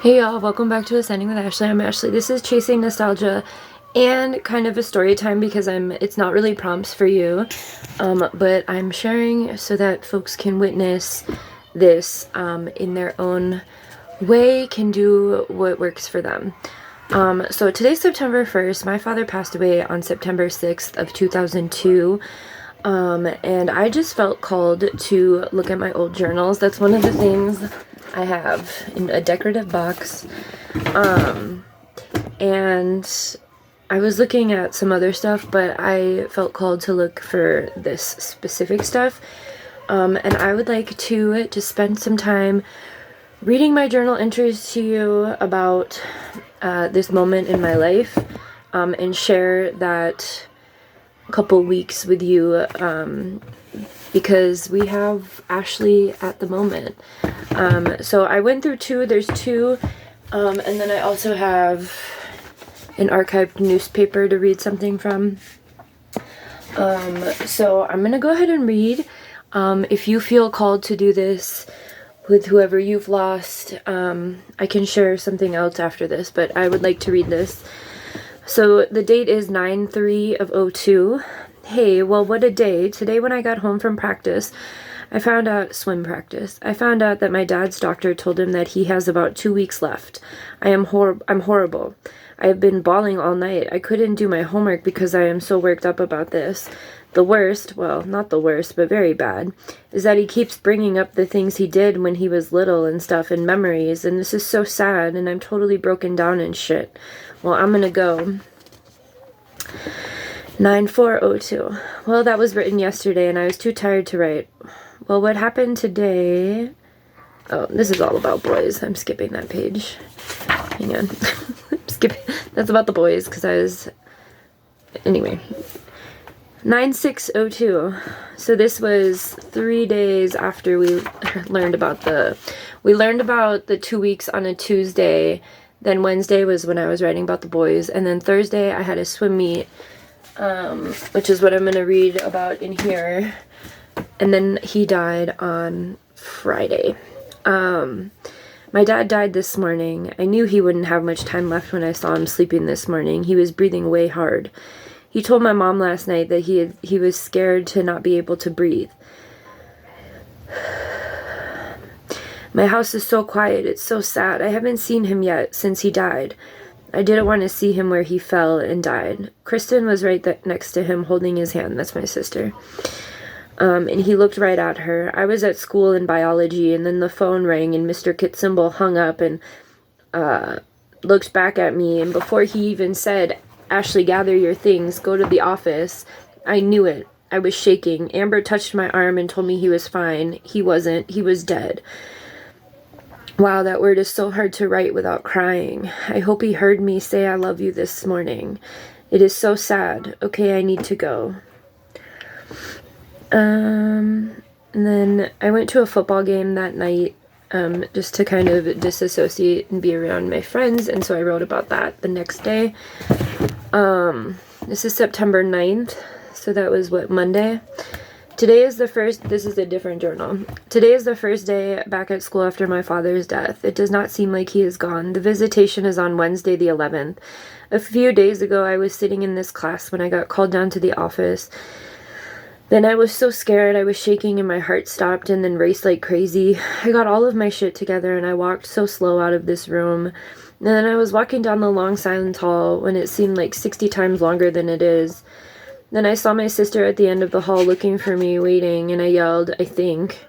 Hey y'all, welcome back to Ascending with Ashley. I'm Ashley. This is Chasing Nostalgia and kind of a story time because it's not really prompts for you, but I'm sharing so that folks can witness this in their own way, can do what works for them. So today's September 1st. My father passed away on September 6th of 2002. And I just felt called to look at my old journals. That's one of the things I have in a decorative box. And I was looking at some other stuff, but I felt called to look for this specific stuff. And I would like to just spend some time reading my journal entries to you about this moment in my life, and share that couple weeks with you, because we have Ashley at the moment. So I went through two. There's two, and then I also have an archived newspaper to read something from. So I'm gonna go ahead and read. If you feel called to do this with whoever you've lost, I can share something else after this, but I would like to read this. So the date is 9/3 of 02. Hey, well, what a day. Today when I got home from practice, swim practice, I found out that my dad's doctor told him that he has about 2 weeks left. I'm horrible. I have been bawling all night. I couldn't do my homework because I am so worked up about this. The worst, well, not the worst, but very bad, is that he keeps bringing up the things he did when he was little and stuff and memories, and this is so sad, and I'm totally broken down and shit. Well, I'm gonna go. 9/4/02. Well, that was written yesterday, and I was too tired to write. Well, what happened today? Oh, this is all about boys. I'm skipping that page. Hang on. Skipping. That's about the boys, because I was... Anyway. 9/6/02. So this was 3 days after we learned about the 2 weeks on a Tuesday. Then Wednesday was when I was writing about the boys. And then Thursday I had a swim meet, which is what I'm going to read about in here. And then he died on Friday. My dad died this morning. I knew he wouldn't have much time left when I saw him sleeping this morning. He was breathing way hard. He told my mom last night that he was scared to not be able to breathe. My house is so quiet. It's so sad. I haven't seen him yet since he died. I didn't want to see him where he fell and died. Kristen was right next to him holding his hand. That's my sister. And he looked right at her. I was at school in biology, and then the phone rang, and Mr. Kitsimbel hung up and looked back at me. And before he even said, "Ashley, gather your things, go to the office," I knew it. I was shaking. Amber touched my arm and told me he was fine. He wasn't. He was dead. Wow, that word is so hard to write without crying. I hope he heard me say I love you this morning. It is so sad. Okay, I need to go. And then I went to a football game that night, just to kind of disassociate and be around my friends, and so I wrote about that the next day. This is September 9th, so that was Monday? Today is the first, this is a different journal. Today is the first day back at school after my father's death. It does not seem like he is gone. The visitation is on Wednesday the 11th. A few days ago, I was sitting in this class when I got called down to the office. Then I was so scared, I was shaking and my heart stopped and then raced like crazy. I got all of my shit together and I walked so slow out of this room. And then I was walking down the long silent hall when it seemed like 60 times longer than it is. Then I saw my sister at the end of the hall looking for me, waiting, and I yelled, I think,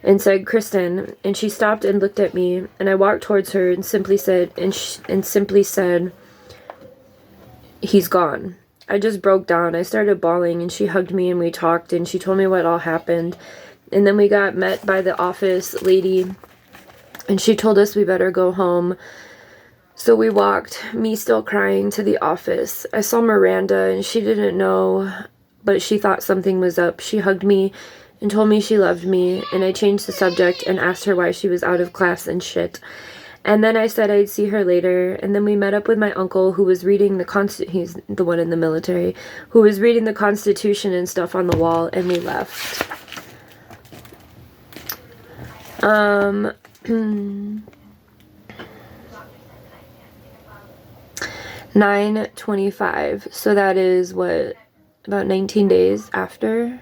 and said, "Kristen," and she stopped and looked at me, and I walked towards her and simply said, "He's gone." I just broke down. I started bawling, and she hugged me, and we talked, and she told me what all happened. And then we got met by the office lady, and she told us we better go home. So we walked, me still crying, to the office. I saw Miranda, and she didn't know, but she thought something was up. She hugged me and told me she loved me, and I changed the subject and asked her why she was out of class and shit. And then I said I'd see her later, and then we met up with my uncle, who was reading he's the one in the military, who was reading the Constitution and stuff on the wall, and we left. 9:25. So that is what, about 19 days after.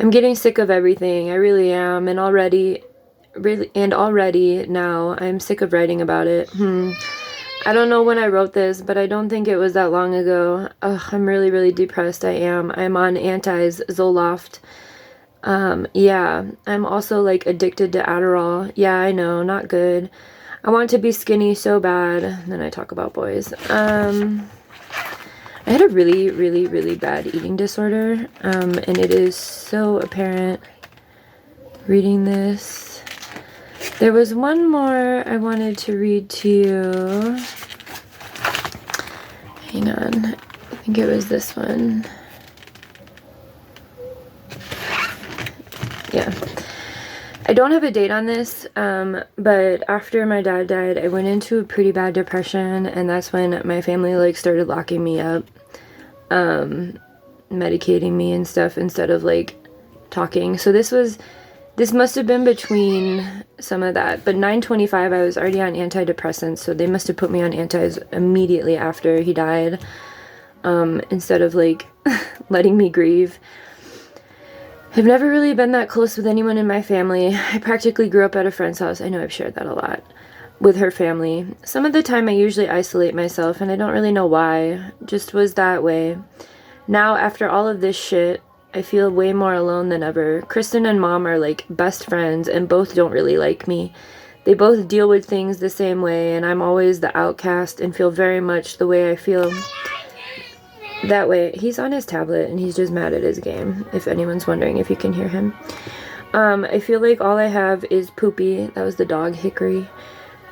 I'm getting sick of everything. I really am. And already now I'm sick of writing about it. I don't know when I wrote this, but I don't think it was that long ago. Ugh, I'm really, really depressed. I'm on antis, Zoloft. Yeah, I'm also like addicted to Adderall. Yeah, I know, not good. I want to be skinny so bad. Then I talk about boys. I had a really, really, really bad eating disorder. And it is so apparent reading this. There was one more I wanted to read to you. Hang on. I think it was this one. Yeah. I don't have a date on this, but after my dad died, I went into a pretty bad depression, and that's when my family like started locking me up, medicating me and stuff instead of like talking. So this must have been between some of that, but 9:25 I was already on antidepressants, so they must have put me on antis immediately after he died, instead of like letting me grieve. I've never really been that close with anyone in my family. I practically grew up at a friend's house. I know I've shared that a lot with her family. Some of the time I usually isolate myself, and I don't really know why. Just was that way. Now, after all of this shit, I feel way more alone than ever. Kristen and Mom are like best friends, and both don't really like me. They both deal with things the same way, and I'm always the outcast and feel very much the way I feel. That way. He's on his tablet and he's just mad at his game, if anyone's wondering if you can hear him. I feel like all I have is Poopy. That was the dog, Hickory.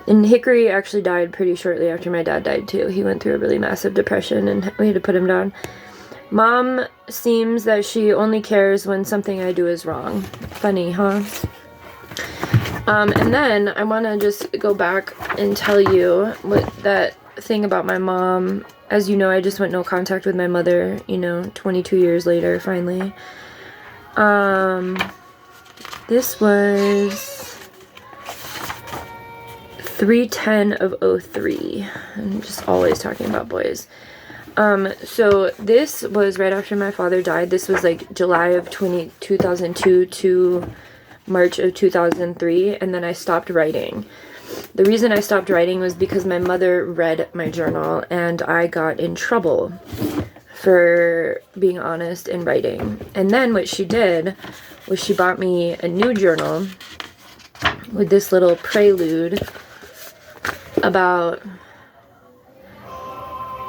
And Hickory actually died pretty shortly after my dad died too. He went through a really massive depression and we had to put him down. Mom seems that she only cares when something I do is wrong. Funny, huh? And then I want to just go back and tell you what that thing about my mom. As you know, I just went no contact with my mother, 22 years later, finally. This was 3/10 of 03. I'm just always talking about boys. So this was right after my father died. This was like July of 2002 to March of 2003, and then I stopped writing. The reason I stopped writing was because my mother read my journal and I got in trouble for being honest in writing. And then what she did was she bought me a new journal with this little prelude about...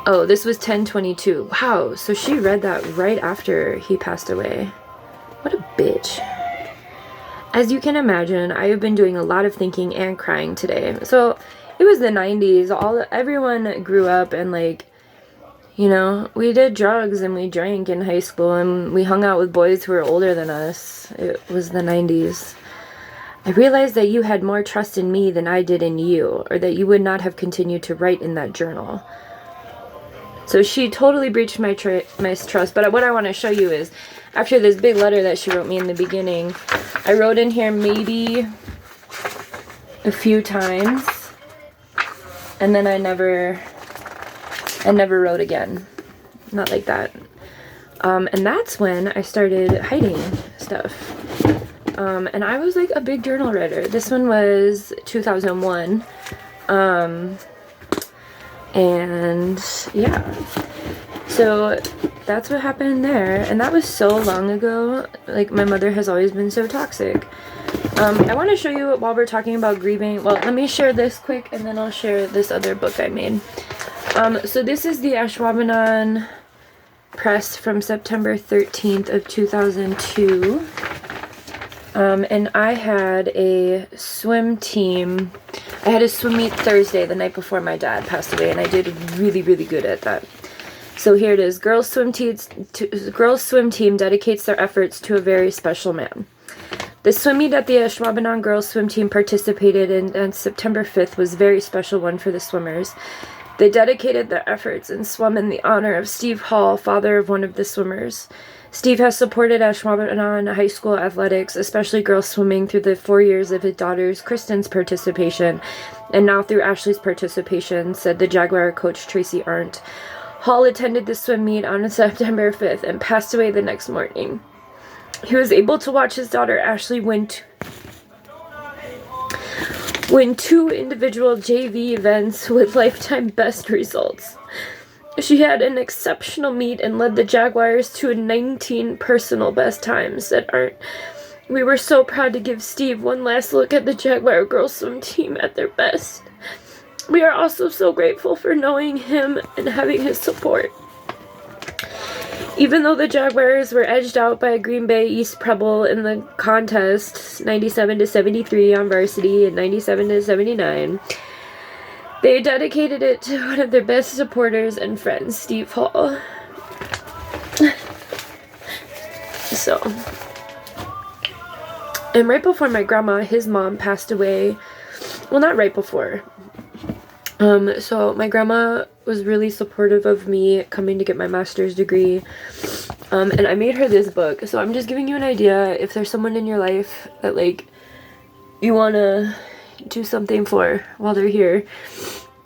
Oh, this was 10/22. Wow, so she read that right after he passed away. What a bitch. As you can imagine, I have been doing a lot of thinking and crying today. So it was the 90s. Everyone grew up and we did drugs and we drank in high school and we hung out with boys who were older than us. It was the 90s. I realized that you had more trust in me than I did in you, or that you would not have continued to write in that journal. So she totally breached my trust. But what I want to show you is, after this big letter that she wrote me in the beginning, I wrote in here maybe a few times, and then I never wrote again. Not like that. And that's when I started hiding stuff. And I was like a big journal writer. This one was 2001. And yeah. So that's what happened there, and that was so long ago. Like, my mother has always been so toxic. I want to show you, while we're talking about grieving, well, let me share this quick and then I'll share this other book I made. So this is the Ashwaubenon Press from September 13th of 2002. And I had a swim team. I had a swim meet Thursday, the night before my dad passed away, and I did really, really good at that. So here it is. Girls swim team dedicates their efforts to a very special man. The swim meet that the Ashwaubenon girls swim team participated in on September 5th was a very special one for the swimmers. They dedicated their efforts and swum in the honor of Steve Hall, father of one of the swimmers. Steve has supported Ashwaubenon High School athletics, especially girls swimming, through the 4 years of his daughter's Kristen's participation, and now through Ashley's participation, said the Jaguar coach Tracy Arndt. Hall attended the swim meet on September 5th and passed away the next morning. He was able to watch his daughter Ashley win 2 individual JV events with lifetime best results. She had an exceptional meet and led the Jaguars to 19 personal best times, said Arndt. We were so proud to give Steve one last look at the Jaguar girls swim team at their best. We are also so grateful for knowing him and having his support. Even though the Jaguars were edged out by Green Bay East Preble in the contest, 97-73 on varsity and 97-79, they dedicated it to one of their best supporters and friends, Steve Hall. So, and right before my grandma, his mom, passed away. Well, not right before. So my grandma was really supportive of me coming to get my master's degree. And I made her this book. So I'm just giving you an idea if there's someone in your life that, like, you want to do something for while they're here.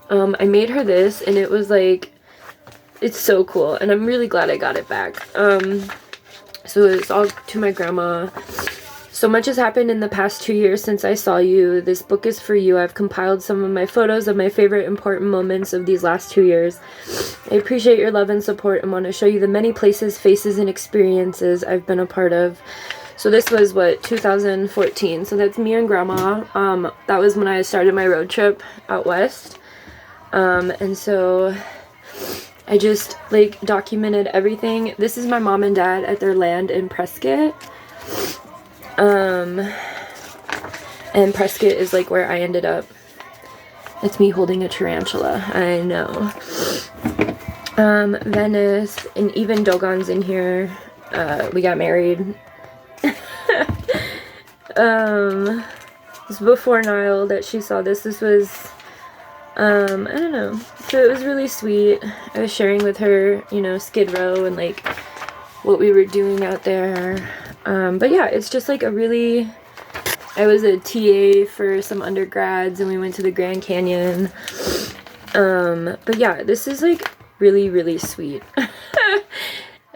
I made her this, and it was like, it's so cool, and I'm really glad I got it back. So it's all to my grandma. So much has happened in the past 2 years since I saw you. This book is for you. I've compiled some of my photos of my favorite important moments of these last 2 years. I appreciate your love and support and want to show you the many places, faces, and experiences I've been a part of. So this was, 2014. So that's me and Grandma. That was when I started my road trip out west. And so I just, like, documented everything. This is my mom and dad at their land in Prescott. And Prescott is, like, where I ended up. It's me holding a tarantula. I know. Venice, and even Dogon's in here. We got married. It's before Niall that she saw this. This was, I don't know. So it was really sweet. I was sharing with her, you know, Skid Row and, like, what we were doing out there. But yeah, it's just like a really, I was a TA for some undergrads and we went to the Grand Canyon. But yeah, this is like really, really sweet.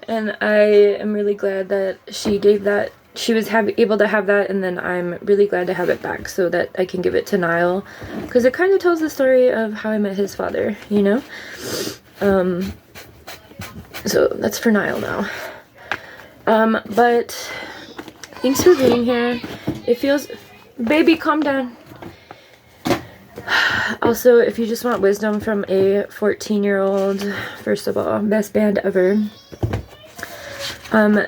And I am really glad that she gave that, she was able to have that, and then I'm really glad to have it back so that I can give it to Niall, because it kind of tells the story of how I met his father, you know? So that's for Niall now. But thanks for being here. It feels, baby, calm down. Also, if you just want wisdom from a 14-year-old, first of all, best band ever.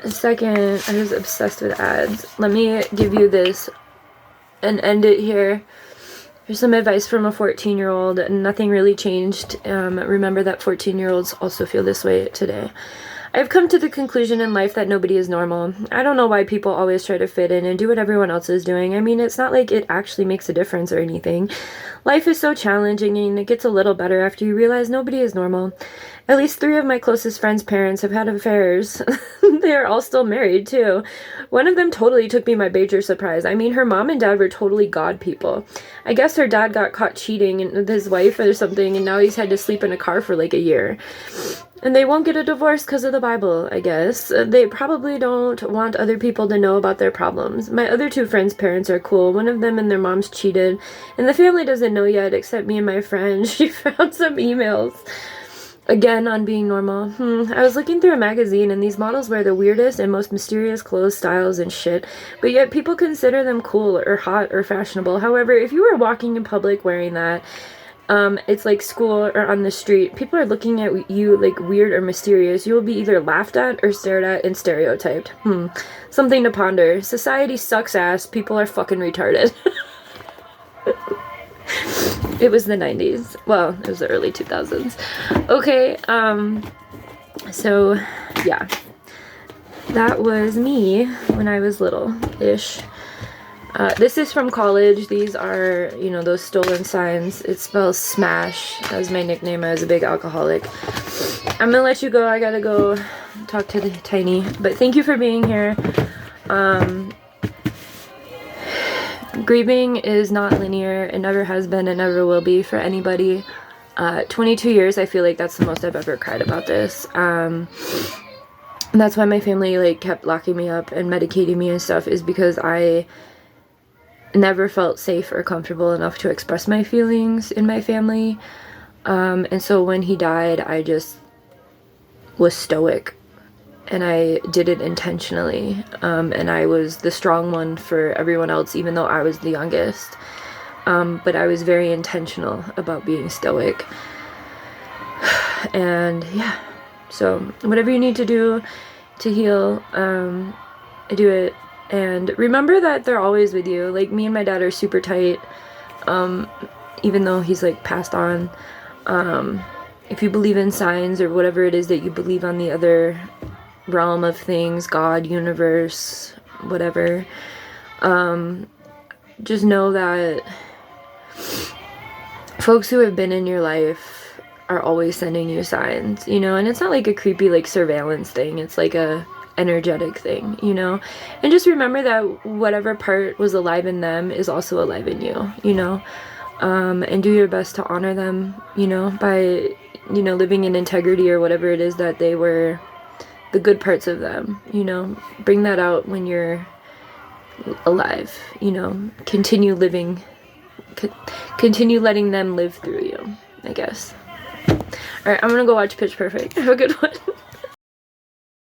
Second, I was obsessed with ads. Let me give you this and end it here. Here's some advice from a 14-year-old. Nothing really changed. Remember that 14-year-olds also feel this way today. I've come to the conclusion in life that nobody is normal. I don't know why people always try to fit in and do what everyone else is doing. I mean, it's not like it actually makes a difference or anything. Life is so challenging, and it gets a little better after you realize nobody is normal. At least 3 of my closest friends' parents have had affairs. They are all still married, too. One of them totally took me by major surprise. I mean, her mom and dad were totally God people. I guess her dad got caught cheating with his wife or something, and now he's had to sleep in a car for like a year. And they won't get a divorce because of the Bible, I guess. They probably don't want other people to know about their problems. My other 2 friends' parents are cool. One of them and their moms cheated. And the family doesn't know yet, except me and my friend. She found some emails. Again, on being normal. I was looking through a magazine, and these models wear the weirdest and most mysterious clothes, styles, and shit. But yet people consider them cool or hot or fashionable. However, if you were walking in public wearing that, it's like school or on the street, people are looking at you like weird or mysterious. You will be either laughed at or stared at and stereotyped. Something to ponder. Society sucks ass. People are fucking retarded. It was the 90s. Well, it was the early 2000s. Okay, so, yeah. That was me when I was little-ish. This is from college. These are, you know, those stolen signs. It spells Smash. That was my nickname. I was a big alcoholic. I'm gonna let you go. I gotta go talk to the tiny. But thank you for being here. Grieving is not linear. It never has been. It never will be for anybody. 22 years, I feel like that's the most I've ever cried about this. That's why my family like kept locking me up and medicating me and stuff, is because I never felt safe or comfortable enough to express my feelings in my family. And so when he died, I just was stoic, and I did it intentionally. And I was the strong one for everyone else, even though I was the youngest. But I was very intentional about being stoic. And yeah, so whatever you need to do to heal, do it. And remember that they're always with you. Like, me and my dad are super tight, even though he's like passed on. If you believe in signs or whatever it is that you believe on the other realm of things, God, universe, whatever, just know that folks who have been in your life are always sending you signs, you know. And it's not like a creepy like surveillance thing, it's like a energetic thing, you know. And just remember that whatever part was alive in them is also alive in you, you know. And do your best to honor them, you know, by, you know, living in integrity or whatever it is that they were, the good parts of them, you know. Bring that out when you're alive, you know. Continue living, continue letting them live through you, I guess. Alright, I'm gonna go watch Pitch Perfect. Have a good one.